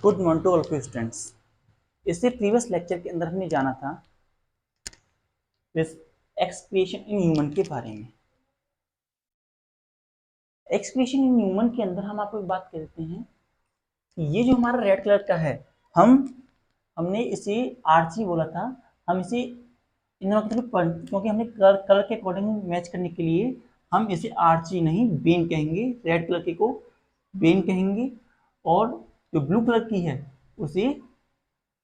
Good morning to all students. इससे previous lecture के अंदर हमने जाना था एक्सक्रीशन इन ह्यूमन के बारे में। एक्सक्रीशन इन ह्यूमन के अंदर हम आपको एक बात कहते हैं कि ये जो हमारा रेड कलर का है, हमने इसे आरची बोला था। हम इसे इन दोनों के थ्रू, क्योंकि हमने कलर के अकॉर्डिंग मैच करने के लिए हम इसे आरची नहीं बेन कहेंगे। रेड कलर के को बेन कहेंगे और जो ब्लू कलर की है उसे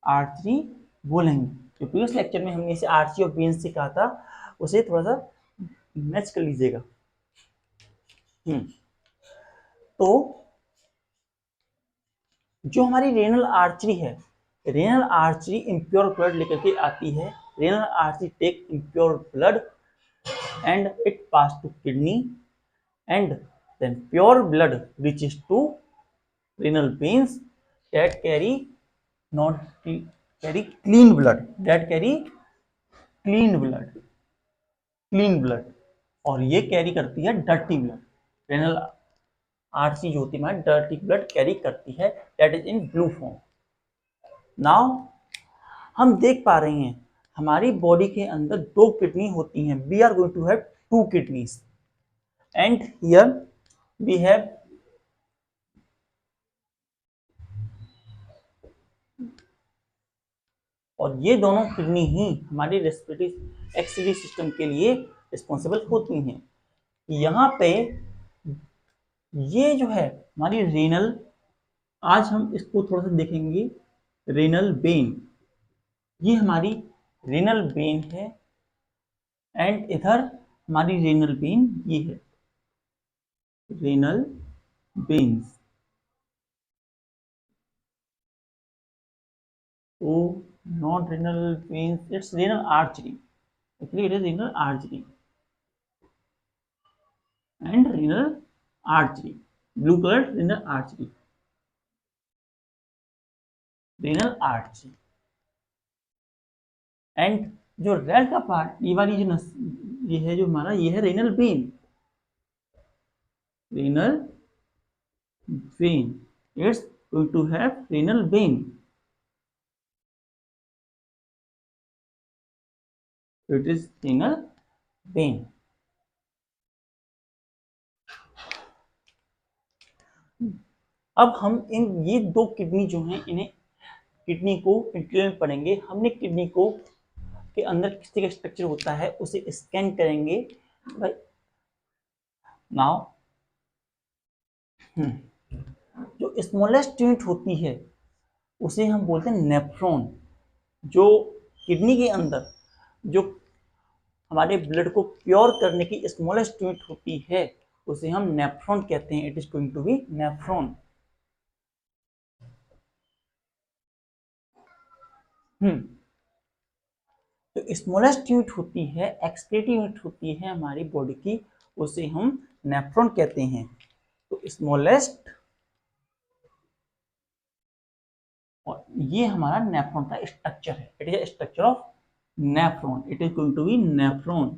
आर3 बोलेंगे। जो प्रीवियस लेक्चर में हमने इसे आरसी और बेन से कहा था, उसे थोड़ा सा मैच कर लीजिएगा। तो जो हमारी रेनल आर्चरी है, रेनल आर्चरी इम्प्योर ब्लड लेकर के आती है। Renal artery take impure blood and it pass to kidney and then pure blood reaches to renal veins that carry clean blood, और ये कैरी करती है डर्टी ब्लड। रेनल आरसी जो होती है डर्टी ब्लड कैरी करती है, that is in blue form. Now हम देख पा रहे हैं हमारी बॉडी के अंदर दो किडनी होती हैं। We are going to have two kidneys and here we have और ये दोनों किडनी ही हमारी रेस्पिरेटरी एक्सक्रीटरी सिस्टम के लिए रिस्पॉन्सिबल होती हैं। यहाँ पे ये जो है हमारी रेनल, आज हम इसको थोड़ा सा देखेंगे। रेनल वेन, ये हमारी रेनल वेन है एंड इधर हमारी रेनल वेन ये है, renal veins. Oh not renal veins, it's renal artery. Actually it is renal artery and renal artery, blue colour renal artery, renal artery. And जो red का part, ये वाली जो ये है जो हमारा, ये है renal vein, renal vein. It's going to have renal vein, it is renal vein. अब हम इन ये दो किडनी जो हैं, इन्हें किडनी को इंटीरियर पढ़ेंगे। हमने किडनी को के अंदर किस तरह का स्ट्रक्चर होता है उसे स्कैन करेंगे। नाउ जो स्मॉलेस्ट यूनिट होती है उसे हम बोलते हैं नेफ्रॉन। जो किडनी के अंदर जो हमारे ब्लड को प्योर करने की स्मॉलेस्ट यूनिट होती है उसे हम नेफ्रॉन कहते हैं। It is going to be nephron. तो स्मॉलेस्ट यूनिट होती है, एक्सक्रीटरी यूनिट होती है हमारी बॉडी की, उसे हम नेफ्रॉन कहते हैं। तो स्मॉलेस्ट, और ये हमारा नेफ्रॉन का स्ट्रक्चर है। It is structure of nephron, it is going to be nephron,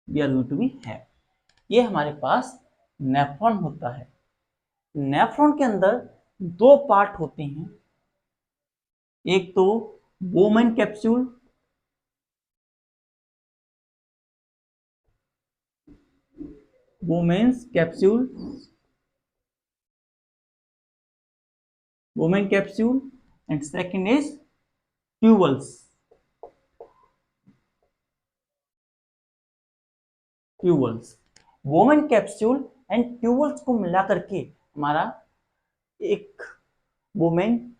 we are going to be have. ये हमारे पास नेफ्रॉन होता है। नेफ्रॉन के अंदर दो पार्ट होते हैं, एक तो Bowman capsule, Bowman's capsule, बोमेन capsule, and second is tubules, tubules. बोमेन capsule and tubules को मिला करके हमारा एक बोमेन,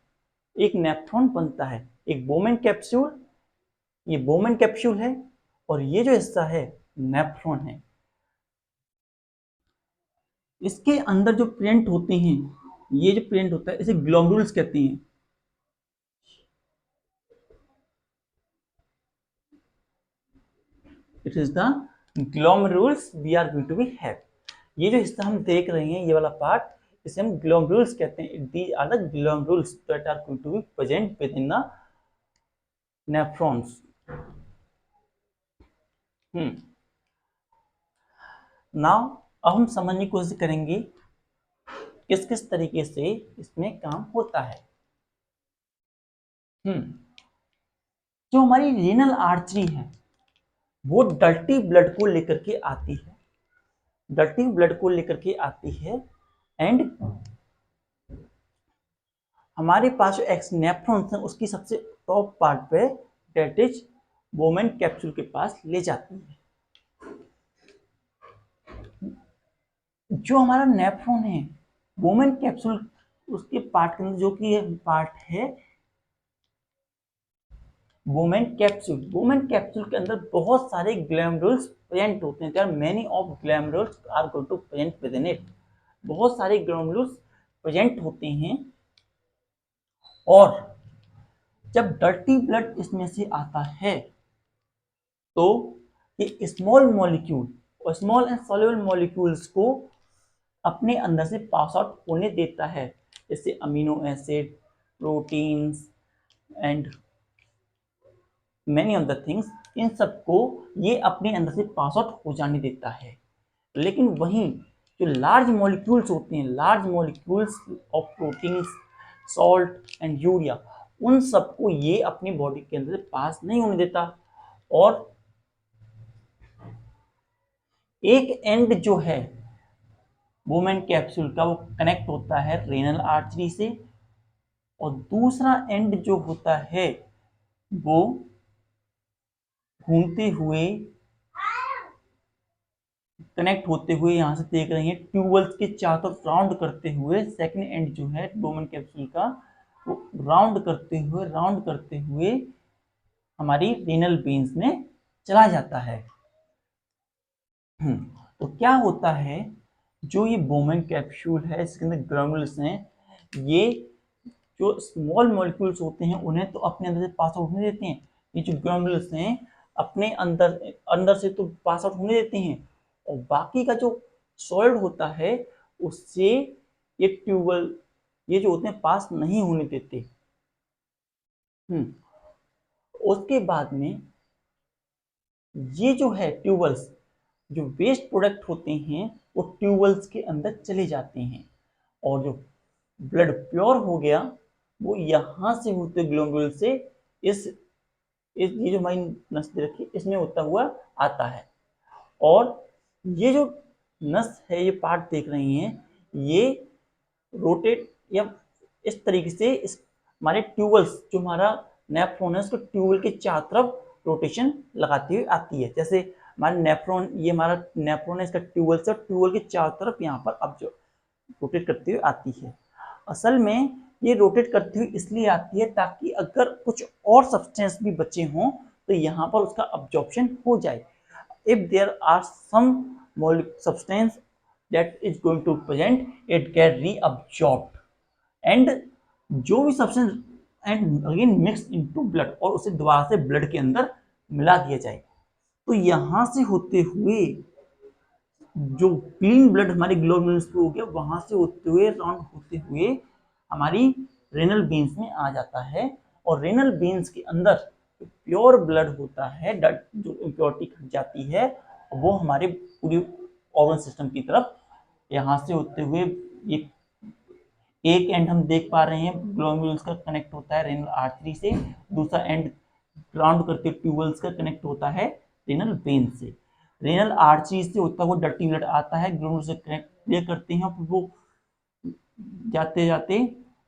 एक नेफ्रॉन बनता है। एक बोमेन कैप्सूल, ये बोमेन कैप्सूल है और ये जो हिस्सा है नेफ्रॉन है। इसके अंदर जो प्रिंट होते हैं, ये जो प्रिंट होता है इसे ग्लोमेरुल्स कहते हैं। It is the glomerulus we are going to be have. ये जो हिस्सा हम देख रहे हैं, ये वाला पार्ट, इसे हम ग्लोमेरुल्स कहते हैं। These are the glomerulus that are going to be present within the nephrons. Now अब हम समझने की कोशिश करेंगे किस किस तरीके से इसमें काम होता है। जो हमारी रीनल आर्टरी है वो डर्टी ब्लड को लेकर के आती है, डर्टी ब्लड को लेकर के आती है एंड हमारे पास जो एक्स नेफ्रॉन्स है उसकी सबसे टॉप पार्ट पे डेट इज बोमेन कैप्सूल के पास ले जाती है। जो हमारा नेफ्रॉन है बोमेन कैप्सूल उसके पार्ट के अंदर जो कि पार्ट है बोमेन कैप्सूल के अंदर बहुत सारे ग्लैमरुल्स प्रेजेंट होते हैं। There are many of glomerulus are going to present within it. बहुत सारे ग्लैमरुल्स प्रेजेंट होते हैं और जब डर्टी ब्लड इसमें से आता है तो ये स्मॉल मॉलिक्यूल और स्मॉल एंड सॉल्युबल मॉलिक्यूल्स को अपने अंदर से पास आउट होने देता है, जैसे amino acid, proteins and many of the things. इन सबको ये अपने अंदर से पास आउट हो जाने देता है। लेकिन वहीं जो लार्ज मॉलिक्यूल्स होते हैं, large molecules of proteins, salt and urea, उन सबको ये अपनी बॉडी के अंदर से पास नहीं होने देता और एक एंड जो है बोमेन कैप्सूल का वो कनेक्ट होता है रेनल आर्टरी से और दूसरा एंड जो होता है वो घूमते हुए कनेक्ट होते हुए यहां से देख रहे हैं ट्यूबवेल्स के चारों तरफ राउंड करते हुए सेकंड एंड जो है बोमेन कैप्सूल का वो राउंड करते हुए हमारी रेनल वेन्स में चला जाता है। तो क्या होता है, जो ये बोमेन कैप्सूल है इसके अंदर ग्रानुल्स हैं, ये जो स्मॉल मॉलिक्यूल्स होते हैं उन्हें तो अपने अंदर से पास आउट होने देते हैं। ये जो ग्रानुल्स हैं अपने अंदर से तो पास आउट होने देते हैं और बाकी का जो सॉलिड होता है उससे ये ट्यूबवेल ये जो होते हैं पास नहीं होने देते। उसके बाद में ये जो है ट्यूबवेल्स, जो वेस्ट प्रोडक्ट होते हैं वो ट्यूबवेल्स के अंदर चले जाते हैं और जो ब्लड प्योर हो गया वो यहाँ से होते ग्लोमेरुल से इस ये जो हमारी नस दे रखी इसमें होता हुआ आता है और ये जो नस है, ये पार्ट देख रहे हैं, ये रोटेट या इस तरीके से इस हमारे ट्यूबवेल्स जो हमारा नेफ्रॉन है उसको ट्यूबवेल के चारों तरफ रोटेशन लगाती हुई आती है। जैसे हमारा नेफ्रॉन, ये हमारा नेफ्रॉन है, इसका ट्यूबवेल से ट्यूबवेल के चारों तरफ यहाँ पर अब जो रोटेट करती हुई आती है। असल में ये रोटेट करती हुई इसलिए आती है ताकि अगर कुछ और सब्सटेंस भी बचे हों तो यहाँ पर उसका अब्जॉर्प्शन हो जाए। If there are some substance that is going to present, it get reabsorbed and जो भी substance and again mix into blood और उसे दोबारा से ब्लड के अंदर मिला दिया जाए। तो यहाँ से होते हुए जो क्लीन ब्लड हमारे ग्लोमेरुल्स पे हो गया वहां से होते हुए राउंड होते हुए हमारी रेनल वेन्स में आ जाता है और रेनल वेन्स के अंदर जो प्योर ब्लड होता है, जो इम्प्योरिटी हट जाती है, वो हमारे पूरी ऑर्गन सिस्टम की तरफ यहाँ से होते हुए ये एक एंड हम देख पा रहे हैं ग्लोमेरुल्स का कनेक्ट होता है रेनल आर्टरी से, दूसरा एंड राउंड करके ट्यूबवेल्स का कनेक्ट होता है रेनल वेन से। रेनल आर्टरी से होता हुआ डर्टी ब्लड आता है, ग्लोमेरुल्स से कनेक्ट करते हैं और वो जाते जाते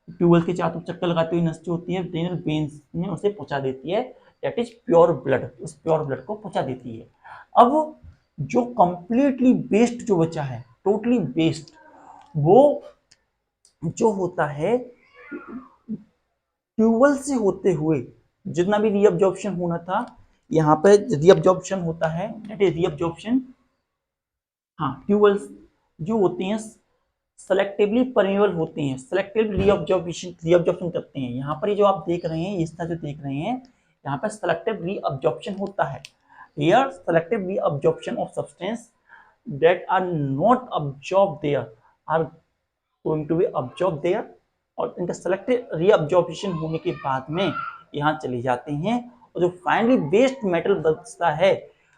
ट्यूबवेल के चारों चक्कर लगाते हुए नस जो होती है रेनल वेन्स में उसे पहुंचा देती है, दैट इज प्योर ब्लड, उस प्योर ब्लड को पहुंचा देती है। अब जो कंप्लीटली वेस्ट जो बचा है, टोटली वेस्ट, वो जो होता है ट्यूबवेल से होते हुए जितना भी रीअब्जॉर्प्शन होना था यहाँ पे रीअब्जॉर्प्शन होता है, दैट इज रीअब्जॉर्प्शन। हाँ, ट्यूबवेल्स जो होते हैं सेलेक्टिवली परमेबल होते हैं, सेलेक्टिव रीअब्जॉर्प्शन करते हैं। यहाँ पर ये जो आप देख रहे हैं, इस तरह जो देख रहे हैं, यहाँ पर सेलेक्टिव रीअब्जॉर्प्शन होता है। Here selective reabsorption of substance that are not absorbed there are going to be absorbed there और इनका सेलेक्टिव रीअब्जॉर्प्शन होने के बाद में यहाँ चले जाते हैं और जो फाइनली वेस्ट मेटल बचता है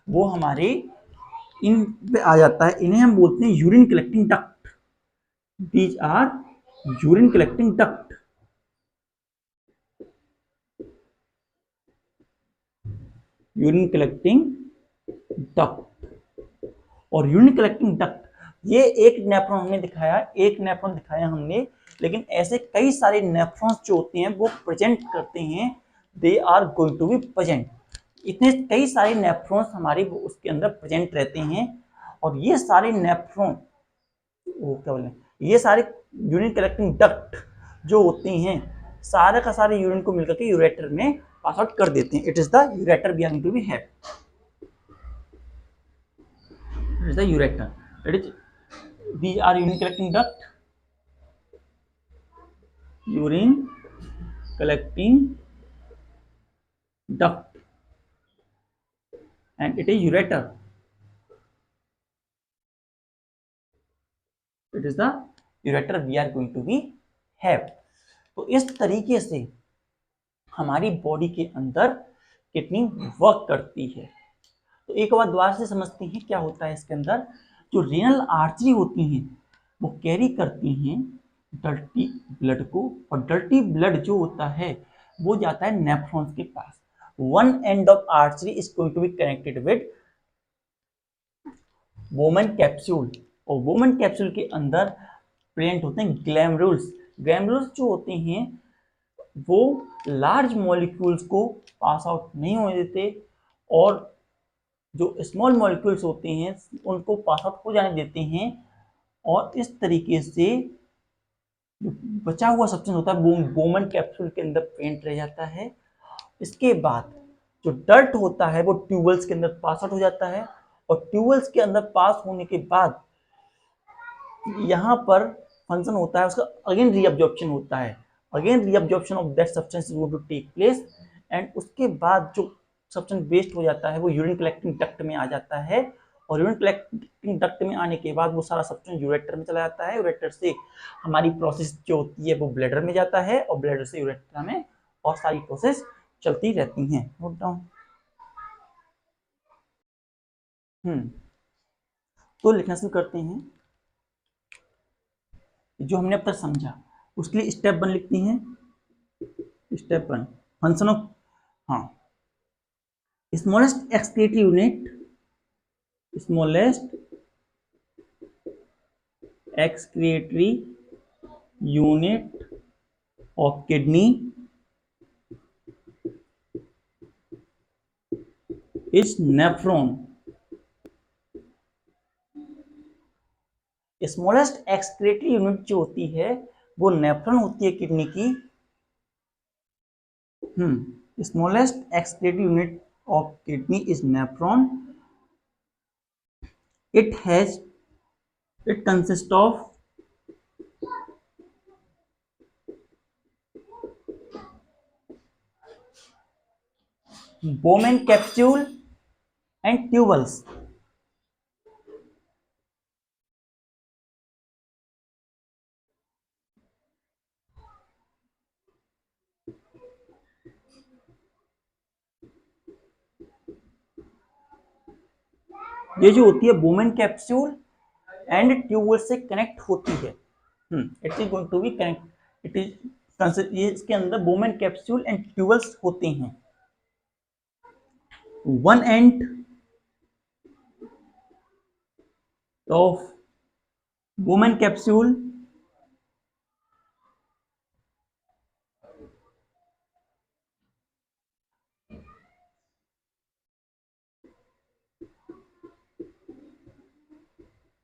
वो हमारे इन पे आ जाता है। इन्हें हम बोलते हैं urine collecting duct. These are urine collecting duct. Urine collecting duct. और यूरिन कलेक्टिंग डक्ट, ये एक नेफ्रॉन हमने दिखाया, एक नेफ्रॉन दिखाया हमने, लेकिन ऐसे कई सारे नेफ्रॉन्स जो होते हैं वो प्रेजेंट करते हैं, they are going to be present. इतने कई सारे नेफ्रॉन्स हमारे उसके अंदर प्रेजेंट रहते हैं, और ये सारे नेफ्रॉन, वो क्या बोले, ये सारे यूरिन कलेक्टिंग डक्ट जो होते हैं, सारे का सारे यूरिन को मिलकर के यूरेटर में पास आउट कर देते हैं। It is the ureter we are going to be have. It is the ureter. It is, these are urine collecting duct. Urine collecting duct, and it is ureter. It is the ureter we are going to be have. तो इस तरीके से हमारी body के अंदर kidney work करती है। तो एक बार दोबारा से समझते हैं क्या होता है इसके अंदर। जो रीनल आर्टरी होती हैं वो कैरी करती हैं डर्टी ब्लड को, और डर्टी ब्लड जो होता है वो जाता है नेफ्रॉन्स के पास। One end of artery is going to be connected with Bowman capsule, और वोमन कैप्सूल के अंदर प्रेजेंट होते हैं ग्लैमरुल्स। ग्लैमरुल्स जो होते हैं वो लार्ज मॉलिक्यूल्स को पास आउट नहीं होने देते, और जो स्मॉल मॉलिक्यूल्स होते हैं उनको पास आउट हो जाने देते हैं, और इस तरीके से जो बचा हुआ सब्सटेंस होता है वो बोमन कैप्सूल के अंदर पेंट रह जाता है। इसके बाद जो डर्ट होता है वो ट्यूबल्स के अंदर पास आउट हो जाता है, और ट्यूबल्स के अंदर पास होने के बाद यहाँ पर फंक्शन होता है उसका, अगेन रीअब्जॉर्प्शन होता है, again reabsorption of that substance is to take place, and उसके बाद जो सब्सटेंस वेस्ट हो जाता है वो यूरिन कलेक्टिंग डक्ट में आ जाता है, और यूरिन कलेक्टिंग डक्ट में आने के बाद वो सारा सब्सटेंस यूरेटर में चला जाता है। यूरेटर से हमारी प्रोसेस जो होती है वो ब्लैडर में जाता है, और ब्लैडर से यूरेटर में, और सारी प्रोसेस चलती रहती हैं। Note down. तो लिखना शुरू करते हैं। जो हमने अब तक समझा उसके लिए स्टेप 1 लिखते हैं। स्टेप 1 फंक्शन ऑफ, हाँ, smallest excretory unit, smallest excretory unit of kidney is nephron। Smallest excretory unit जो होती है वो नेफ्रॉन होती है किडनी की। Smallest excretory unit of kidney is nephron। it consists of Bowman capsule and tubules। ये जो होती है बोमेन कैप्सूल एंड ट्यूबुल से कनेक्ट होती है। It is going to be connect, it is, ये इसके अंदर बोमेन कैप्सूल एंड ट्यूबल्स होते हैं। One end of Bowman capsule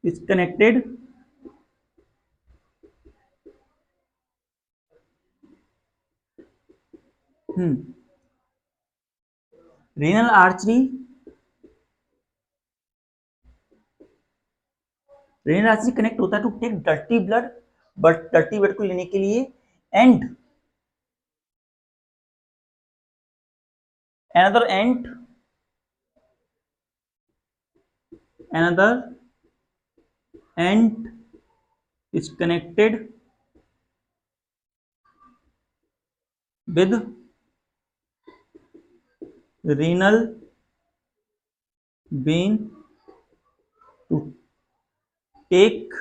is connected renal artery, renal artery connect होता है to take dirty blood, but dirty blood को लेने के लिए, and another end, another end is connected with renal vein to take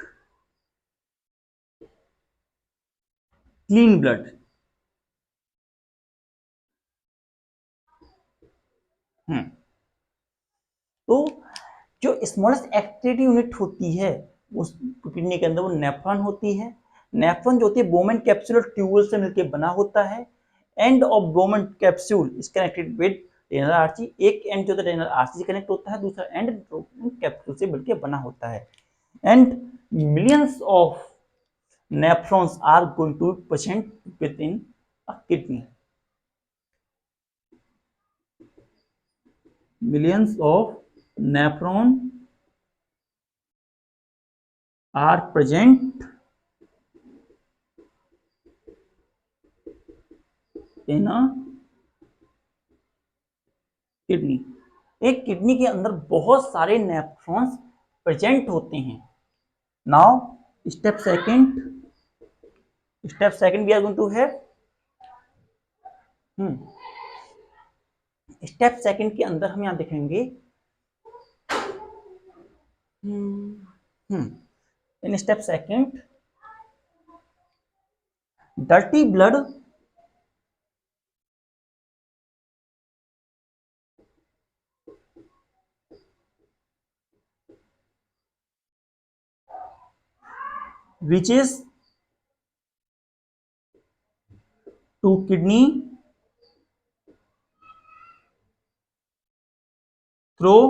clean blood. तो जो smallest activity unit होती है उस किडनी के अंदर वो नेफ्रॉन होती है। नेफ्रॉन जो होती है बोमेन कैप्सूल और ट्यूबुल से मिलकर बना होता है। And of Bowman capsule is connected with renal artery. एक एंड जो है रेनल आर्टरी से कनेक्ट होता है, दूसरा एंड कैप्सूल से मिलकर बना होता है। And millions of nephrons are going to be present within a kidney. Millions of nephrons are present in a kidney. एक किडनी के अंदर बहुत सारे नेफ्रॉन्स प्रेजेंट होते हैं। Now step second we are going to have step second के अंदर हम यहां देखेंगे in step second dirty blood reaches to kidney through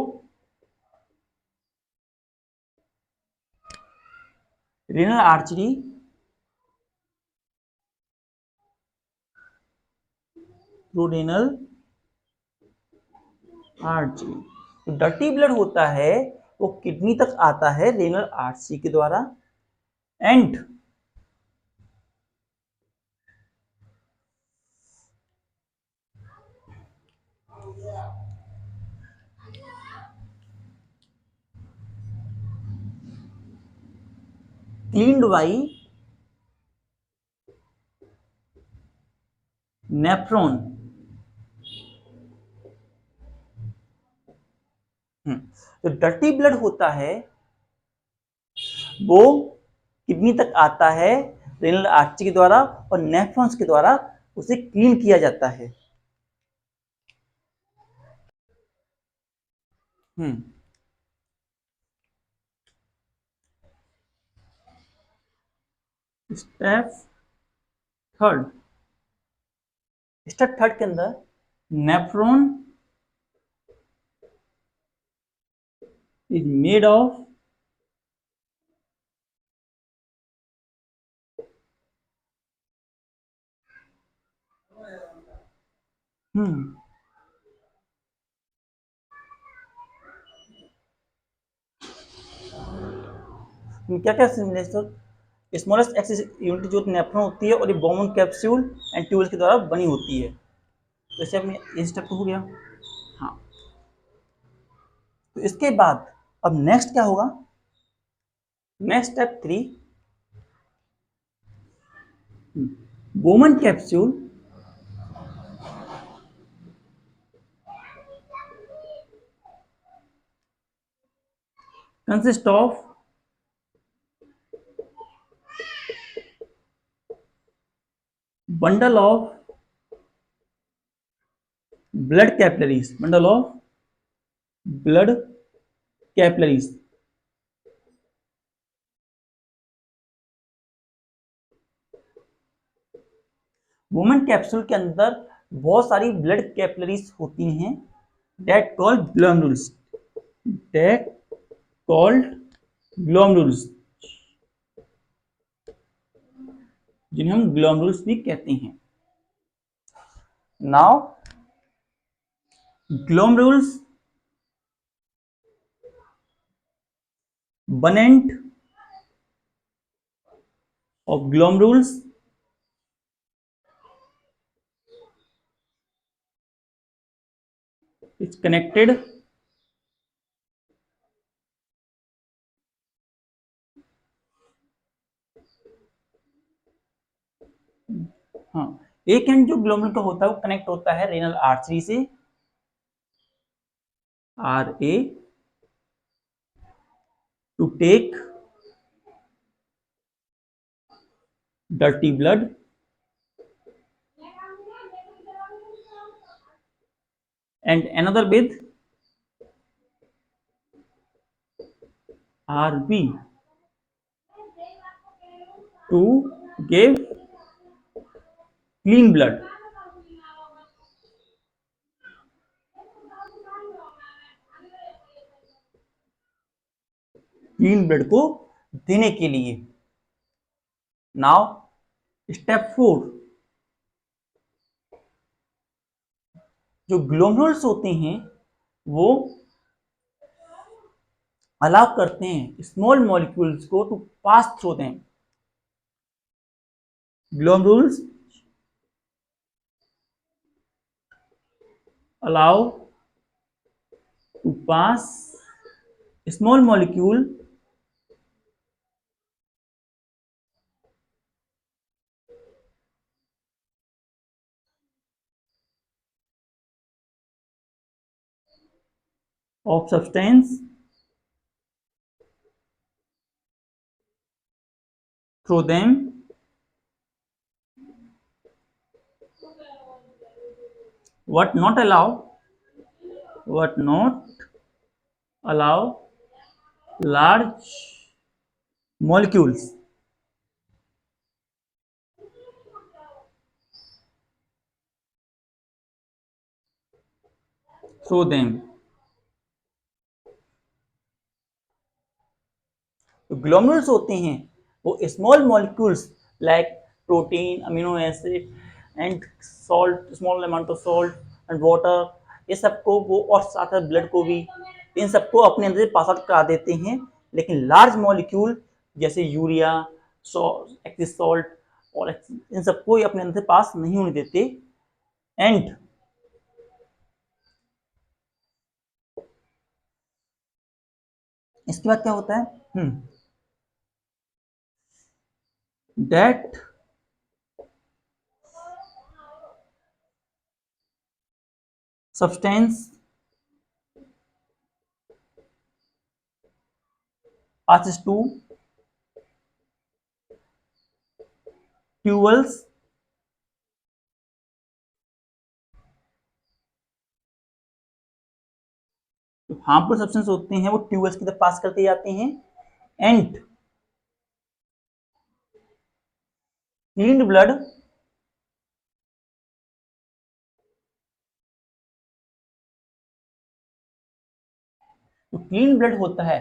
renal artery through renal artery. तो डर्टी ब्लड होता है वो किडनी तक आता है रेनल आर्टरी के द्वारा। And cleaned by nephron. तो डर्टी ब्लड होता है वो किडनी तक आता है रेनल आर्टरी के द्वारा और नेफ्रॉन्स के द्वारा उसे क्लीन किया जाता है। स्टेप थर्ड के अंदर नेफ्रॉन इज मेड ऑफ क्या क्या स्मॉलेस्ट एक्सिस यूनिट जो नेफ्रॉन होती है और ये बोमन कैप्सूल एंड ट्यूबुल्स के द्वारा बनी होती है। तो इससे अपने ये स्टेप तो हो गया। हाँ, तो इसके बाद अब नेक्स्ट क्या होगा? Next step 3 Bowman capsule consist of bundle of blood capillaries women capsule के अंदर बहुत सारी ब्लड कैपिलरीज होती हैं that called glomerulus जिन्हें हम ग्लोमेरुल्स भी कहते हैं। Now glomerulus one end of glomerulus is connected हाँ, एक एंड जो ग्लोमेरुल का होता है वो कनेक्ट होता है रेनल आर्टरी से RA to take dirty blood and another with RB to give clean blood. Clean blood को देने के लिए। नाउ स्टेप 4, जो ग्लोमेरुल्स होते हैं वो अलाउ करते हैं स्मॉल मॉलिक्यूल्स को to pass through them. Glomerulus allow to pass small molecule of substance through them what not allow large molecules through them। तो ग्लोमेरुल्स होते हैं वो small molecules like protein, amino acid and salt, small amount of salt and water, ये सबको वो और साथ साथ ब्लड को भी, इन सबको अपने अंदर से पास आउट करा देते हैं। लेकिन लार्ज मॉलिक्यूल जैसे यूरिया, एक्सिस सॉल्ट और इन सबको अपने अंदर से पास नहीं होने देते। एंड इसके बाद क्या होता है, that substance passes to tubes जो हार्मफुल सब्सटेंस होते हैं वो ट्यूबवेल्स की तरफ पास करते जाते हैं। एंड क्लीन्ड ब्लड जो क्लीन ब्लड होता है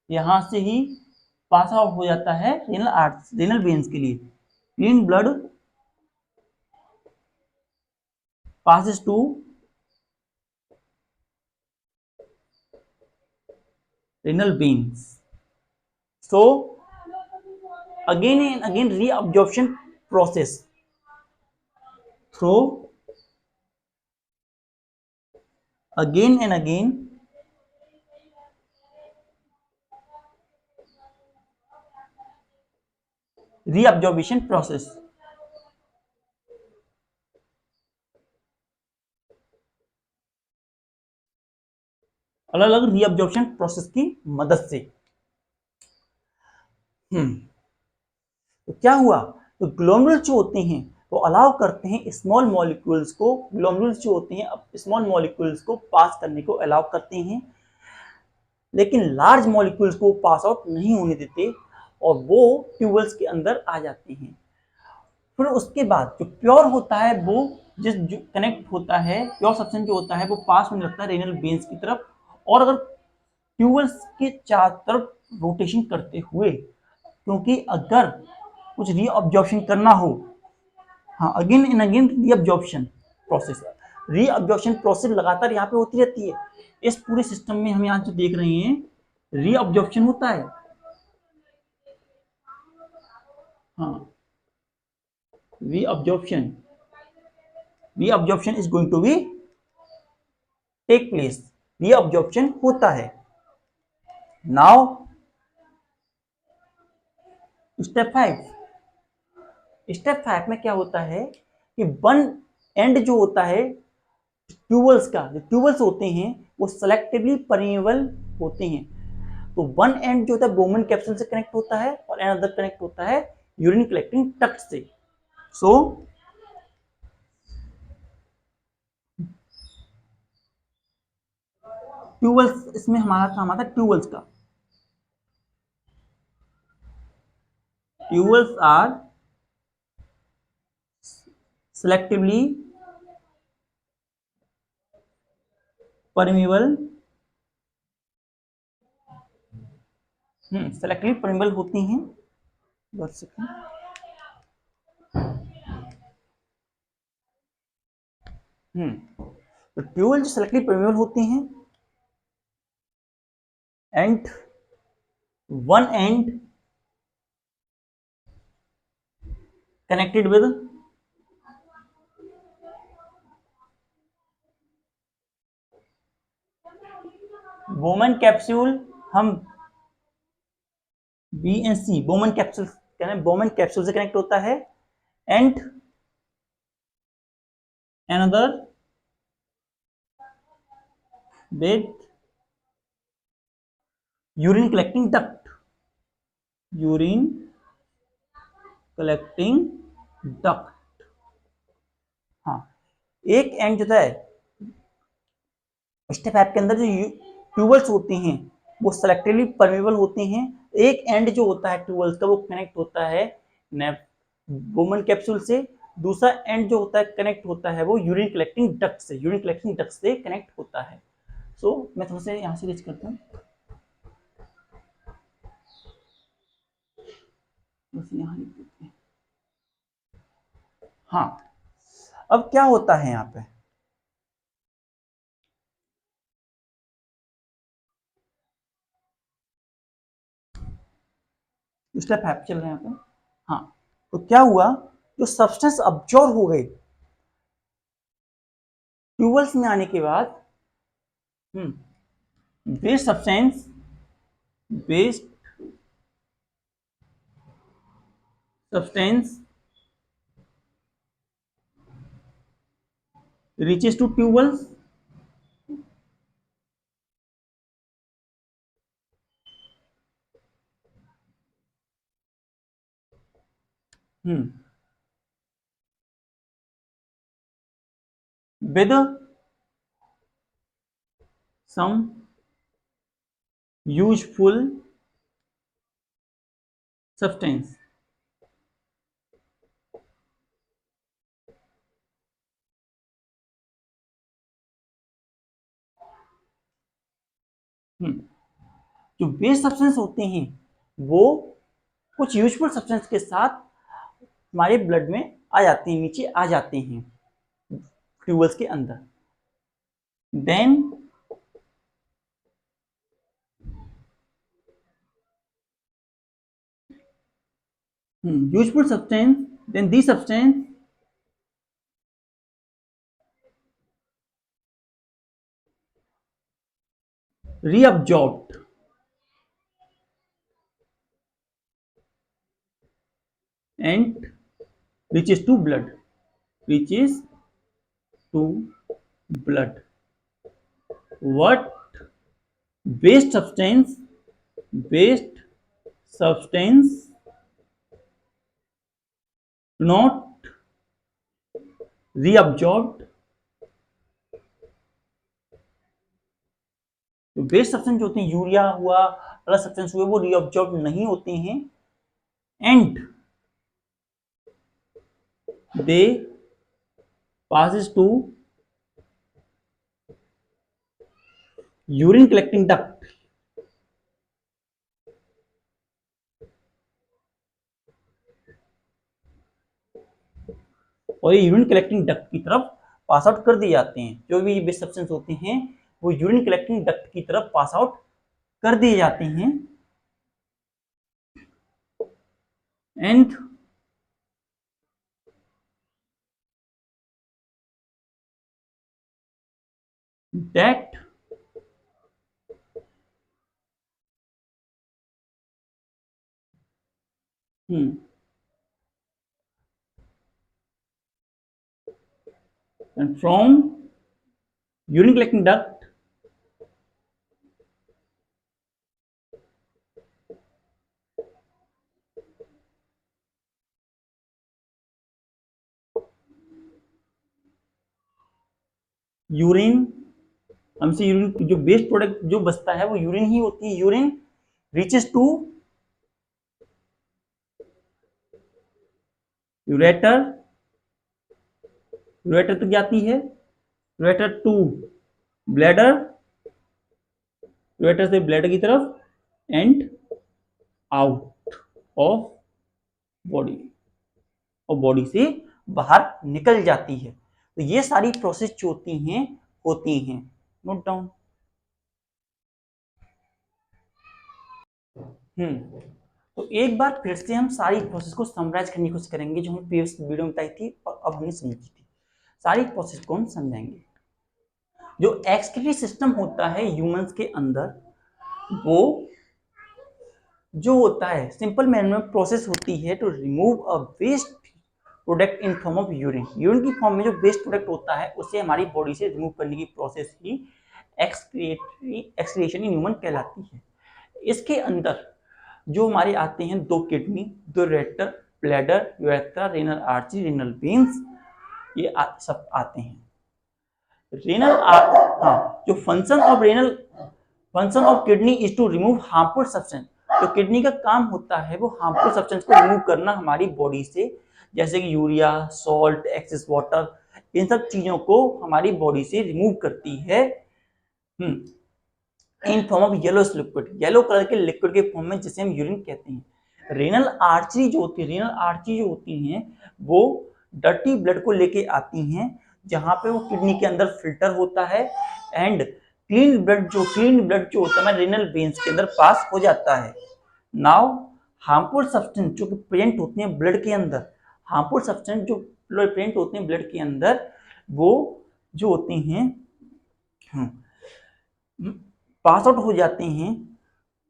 यहां से ही पास आउट हो जाता है रेनल आर्टरीज, रेनल वेन्स के लिए। Clean blood passes to renal veins। So again and again reabsorption process through again and again reabsorption process। अलग अलग रीअब्जॉर्प्शन प्रोसेस की मदद से। तो क्या हुआ, तो ग्लोमेरुल्स जो होते हैं वो अलाउ करते हैं स्मॉल मॉलिक्यूल्स को, ग्लोमेरुल्स जो होते हैं स्मॉल मॉलिक्यूल्स को पास करने को अलाउ करते हैं, लेकिन लार्ज मॉलिक्यूल्स को पास आउट नहीं होने देते और वो ट्यूबवेल्स के अंदर आ जाते हैं। फिर उसके बाद जो प्योर होता है वो जो कनेक्ट होता है, प्योर सब्सटेंस जो होता है वो पास होने लगता है रेनल वेन्स की तरफ। और अगर ट्यूबवेल्स के चारों तरफ रोटेशन करते हुए, क्योंकि अगर कुछ रीअब्जॉर्प्शन करना हो, हाँ again and again reabsorption process लगातार यहाँ पे होती रहती है। इस पूरे सिस्टम में हम यहाँ जो देख रहे हैं रीअब्जॉर्प्शन होता है। हाँ reabsorption is going to be take place, reabsorption होता है। now step 5 में क्या होता है कि वन एंड जो होता है ट्यूबवेल्स का, जो ट्यूबवेल्स होते हैं वो सेलेक्टिवली परमेबल होते हैं। तो वन एंड जो होता है बोमन कैप्सूल से कनेक्ट होता है और अनदर कनेक्ट होता है यूरिन कलेक्टिंग डक्ट से। सो ट्यूबल्स, इसमें हमारा काम आता है ट्यूबल्स का। Tubules are selectively permeable, selectively permeable होती हैं। बस सेकंड। तो ट्यूबवेल जो सेलेक्टिवली परमेबल होती हैं and one end connected with Bowman capsule, हम b and c Bowman capsule कहते हैं, बोमन कैप्सूल से कनेक्ट होता है and another with urine collecting duct, urine collecting duct। हाँ, एक एंड जो है स्टेप ऐप के अंदर जो ट्यूबल्स होती हैं वो सेलेक्टिवली परमेबल होती हैं। एक एंड जो होता है ट्यूबल्स का वो कनेक्ट होता है बोमन कैप्सूल से, दूसरा एंड जो होता है कनेक्ट होता है वो यूरिन कलेक्टिंग डक्ट से, यूरिन कलेक्टिंग डक्ट से कनेक्ट होता है। सो मैं थोड़ा सा यहाँ से रीच करता हूँ, बस यहाँ लिख देते हैं। हाँ, अब क्या होता है यहाँ पे, स्टेप है चल रहे हैं यहाँ पे। हाँ, तो क्या हुआ, जो सब्सटेंस अब्जॉर्ब हो गए ट्यूबल्स में आने के बाद, waste substance, waste substance reaches to tubals with some useful substance। जो वेस्ट सब्सटेंस होते हैं वो कुछ यूजफुल सब्सटेंस के साथ हमारे ब्लड में आ जाते हैं, नीचे आ जाते हैं ट्यूबल्स के अंदर। Then useful substance, then the substance reabsorbed and reaches to blood, reaches to blood। what waste substance, waste substance not reabsorbed, तो वेस्ट सब्सटेंस जो होते हैं, यूरिया हुआ, अलग सब्सटेंस हुए, वो रीअब्जॉर्ब नहीं होते हैं and they passes to urine collecting duct, और ये यूरिन कलेक्टिंग डक्ट की तरफ पास आउट कर दिए जाते हैं। जो भी वेस्ट सब्सटेंस होते हैं वो यूरिन कलेक्टिंग डक्ट की तरफ पास आउट कर दिए जाते हैं and that and from urine collecting duct urine हमसे यूरिन जो वेस्ट प्रोडक्ट जो बचता है वो यूरिन ही होती है। Urine reaches to ureter, ureter तो जाती है, यूरेटर टू ब्लैडर, यूरेटर से ब्लैडर की तरफ एंड आउट ऑफ बॉडी, और बॉडी से बाहर निकल जाती है। तो ये सारी प्रोसेस जो होती हैं। Note down. तो एक बार फिर से हम सारी प्रोसेस को समराइज करने की कोशिश करेंगे जो हम प्रीवियस वीडियो में बताई थी और अब हमने समझी थी। सारी प्रोसेस को हम समझाएंगे। जो एक्सक्रीटरी सिस्टम होता है ह्यूमंस के अंदर, वो जो होता है सिंपल मैनर में प्रोसेस होती है to remove a waste product in form of urine. Urine की फॉर्म में जो वेस्ट प्रोडक्ट होता है उसे हमारी बॉडी से रिमूव करने की process he excretion in human कहलाती है। इसके अंदर जो हमारे आते हैं दो किडनी, दो ureter, bladder, urethra, renal artery, renal veins, ये सब आते हैं। जो function of kidney is to remove harmful substance. तो किडनी का काम होता है वो हार्मफुल सब्सटेंस को रिमूव करना हमारी बॉडी से, जैसे कि यूरिया, सॉल्ट, एक्सेस वाटर, इन सब चीजों को हमारी बॉडी से रिमूव करती है इन form of yellowish liquid, yellow colour के लिक्विड के फॉर्म में, जिसे हम यूरिन कहते हैं। रेनल आर्टरी जो होती हैं वो डर्टी ब्लड को लेके आती हैं, जहां पे वो किडनी के अंदर फिल्टर होता है एंड क्लीन ब्लड जो होता है रेनल वेन्स के अंदर पास हो जाता है। नाउ हार्मफुल सब्सटेंस जो प्रेजेंट होती हैं ब्लड के अंदर, हार्मफुल सब्सटेंस जो प्रेजेंट होते हैं ब्लड के अंदर, वो जो होते हैं पास आउट हो जाते हैं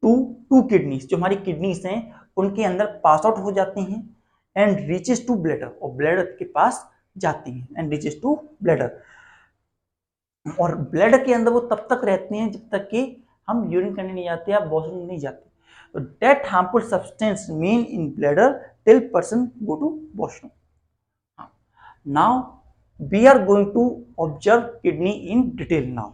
टू किडनीज, जो हमारी किडनीज हैं उनके अंदर पास आउट हो जाते हैं एंड रीचेस टू ब्लैडर, और ब्लैडर के पास जाती हैं एंड रीचेस टू ब्लैडर। और ब्लड के अंदर वो तब तक रहते हैं जब तक कि हम यूरिन करने नहीं जाते या वॉशरूम नहीं जाते। तो that harmful substance remain in bladder till person go to washroom. Now we are going to observe kidney in detail now.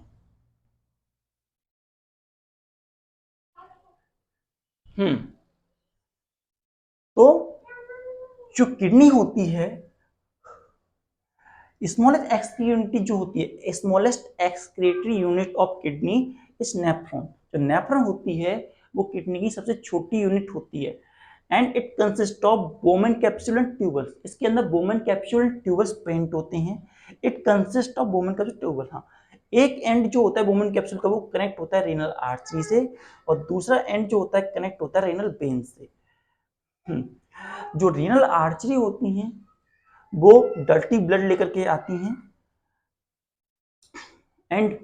तो जो किडनी होती है, स्मॉलेस्ट एक्सक्रीटरी जो होती है, smallest excretory unit of kidney is nephron. जो nephron होती है वो किडनी की सबसे छोटी यूनिट होती है and it consist of Bowman capsule and tubules. इसके अंदर Bowman capsule and tubules present होते हैं। It consist of Bowman capsule tubule. हाँ, एक एंड जो होता है बोमेन कैप्सूल का वो कनेक्ट होता है रेनल आर्टरी से, और दूसरा एंड जो होता है कनेक्ट होता है रेनल वेन से। जो रेनल आर्टरी होती हैं वो डर्टी ब्लड लेकर के आती हैं एंड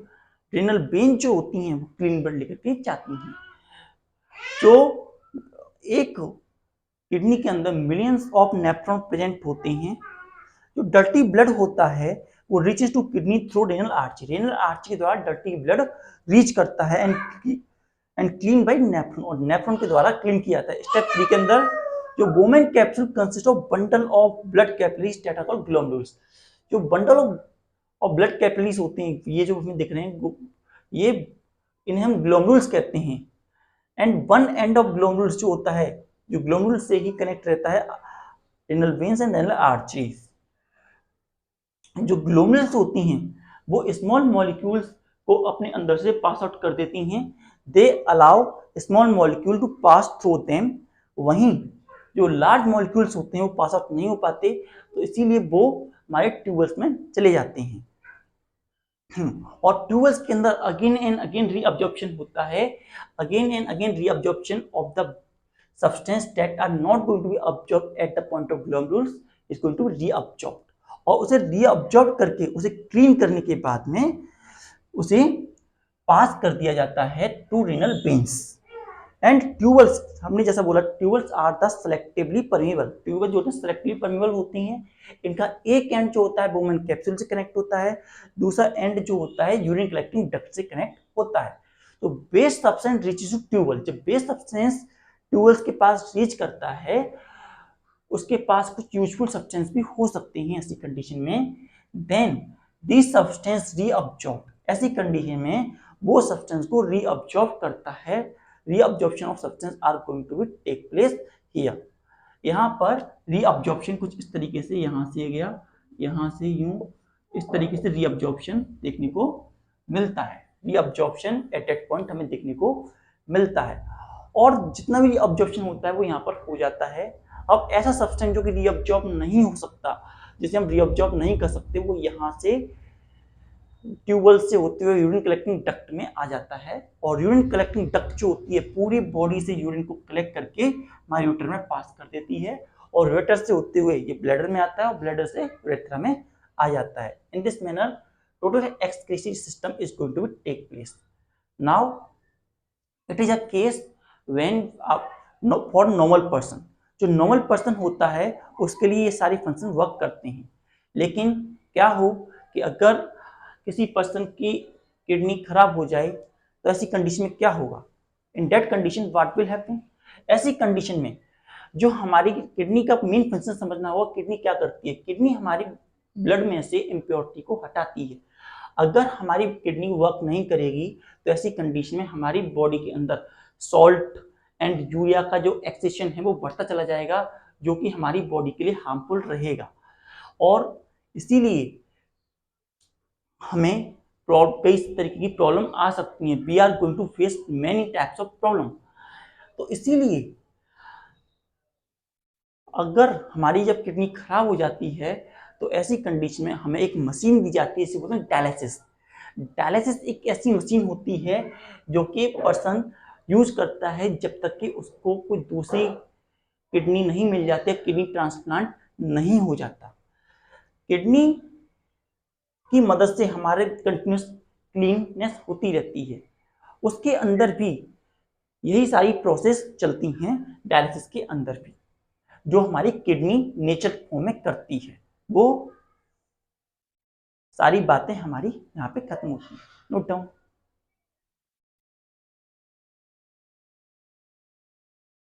रेनल वेन जो होती हैं वो क्लीन ब्लड लेकर के जाती हैं। जो एक किडनी के अंदर मिलियंस ऑफ नेफ्रॉन प्रेजेंट होते हैं। जो डर्टी ब्लड होता है वो reaches to kidney through renal artery, renal artery के द्वारा डर्टी ब्लड रीच करता है एंड क्लीन बाय नेफ्रॉन, और नेफ्रॉन के द्वारा क्लीन किया जाता है। स्टेप 3 के अंदर जो Bowman capsule consist of bundle of blood capillaries that are called glomerulus. जो बंडल ऑफ ब्लड कैपिलरीज होते हैं, ये जो हमें दिख रहे हैं, ये इन्हें हम ग्लोमेरुल्स कहते हैं। एंड वन एंड ऑफ ग्लोमेरुल्स जो होता है, जो ग्लोमेरुल से ही कनेक्ट रहता है renal veins and renal arteries. जो ग्लोमेरुल्स होती हैं वो स्मॉल मॉलिक्यूल्स को अपने अंदर से पास आउट कर देती हैं। They allow small molecule to pass through them. वहीं जो लार्ज मॉलिक्यूल्स होते हैं वो पास आउट नहीं हो पाते, तो इसीलिए वो हमारे ट्यूबल्स में चले जाते हैं। और ट्यूबल्स के अंदर अगेन एंड अगेन रीअब्जॉर्प्शन होता है, again and again reabsorption of the substance that are not going to be absorbed at the point of glomerulus is going to be reabsorbed, और उसे रीअब्जॉर्ब करके उसे क्लीन करने के बाद में उसे पास कर दिया जाता है to renal veins and tubules. हमने जैसा बोला tubules are the selectively permeable, tubule जो होते हैं सेलेक्टिवली परमेबल होती हैं। इनका एक एंड जो होता है बोमेन कैप्सूल से कनेक्ट होता है, दूसरा एंड जो होता है यूरिन कलेक्टिंग डक्ट से कनेक्ट होता है। तो बेस सब्सटेंस रीचेस टू ट्यूबल, जब बेस सब्सटेंस ट्यूबल्स के पास रीच करता है, उसके पास कुछ यूजफुल सब्सटेंस भी हो सकते हैं ऐसी कंडीशन में। देन दिस सब्सटेंस रीअब्जॉर्ब, ऐसी कंडीशन में वो सब्सटेंस को रीअब्जॉर्ब करता है। Reabsorption of substance are going to be take place here. यहाँ पर रीअब्जॉर्प्शन कुछ इस तरीके से, यहाँ से गया, यहाँ से यूं, इस तरीके से रीअब्जॉर्प्शन देखने को मिलता है। रीअब्जॉर्प्शन एट दैट पॉइंट हमें देखने को मिलता है, और जितना भी रीअब्जॉर्प्शन होता है वो यहाँ पर हो जाता है। अब ऐसा सब्सटेंस जो कि रीअब्जॉर्ब नहीं हो सकता, जिसे हम रीअब्जॉर्ब नहीं कर सकते, वो यहाँ से ट्यूबवेल से होते हुए यूरिन कलेक्टिंग डक्ट में आ जाता है, और यूरिन कलेक्टिंग डक्ट जो होती है पूरी बॉडी से यूरिन को कलेक्ट करके हमारे यूरेटर में पास कर देती है, और यूरेटर से होते हुए ये ब्लैडर में आता है, और ब्लैडर से यूरेथ्रा में आ जाता है। In this manner total excretory system is going to be take place. Now it is a case when for normal person, जो नॉर्मल पर्सन होता है उसके लिए ये सारी फंक्शन वर्क करते हैं। लेकिन क्या हो कि अगर किसी पर्सन की किडनी खराब हो जाए तो ऐसी कंडीशन में क्या होगा? In that condition what will happen? ऐसी कंडीशन में जो हमारी किडनी का मेन फंक्शन समझना होगा, किडनी क्या करती है? किडनी हमारी ब्लड में से इम्प्योरिटी को हटाती है। अगर हमारी किडनी वर्क नहीं करेगी तो ऐसी कंडीशन में हमारी बॉडी के अंदर सॉल्ट एंड यूरिया का जो एक्सेशन है वो बढ़ता चला जाएगा, जो कि हमारी बॉडी के लिए हार्मफुल रहेगा, और इसीलिए हमें कई तरीके की प्रॉब्लम आ सकती हैं। We are going to face many types of problem. तो इसीलिए अगर हमारी जब किडनी खराब हो जाती है तो ऐसी कंडीशन में हमें एक मशीन दी जाती है, इसे बोलते हैं डायलिसिस। डायलिसिस एक ऐसी मशीन होती है जो कि पर्सन यूज करता है जब तक कि उसको कोई दूसरी किडनी नहीं मिल जाती, किडनी ट्रांसप्लांट नहीं हो जाता। किडनी की मदद से हमारे कंटिन्यूस क्लीननेस होती रहती है, उसके अंदर भी यही सारी प्रोसेस चलती हैं डायलिसिस के अंदर भी, जो हमारी किडनी नेचर फॉर्म में करती है। वो सारी बातें हमारी यहाँ पे खत्म होती हैं। Note down.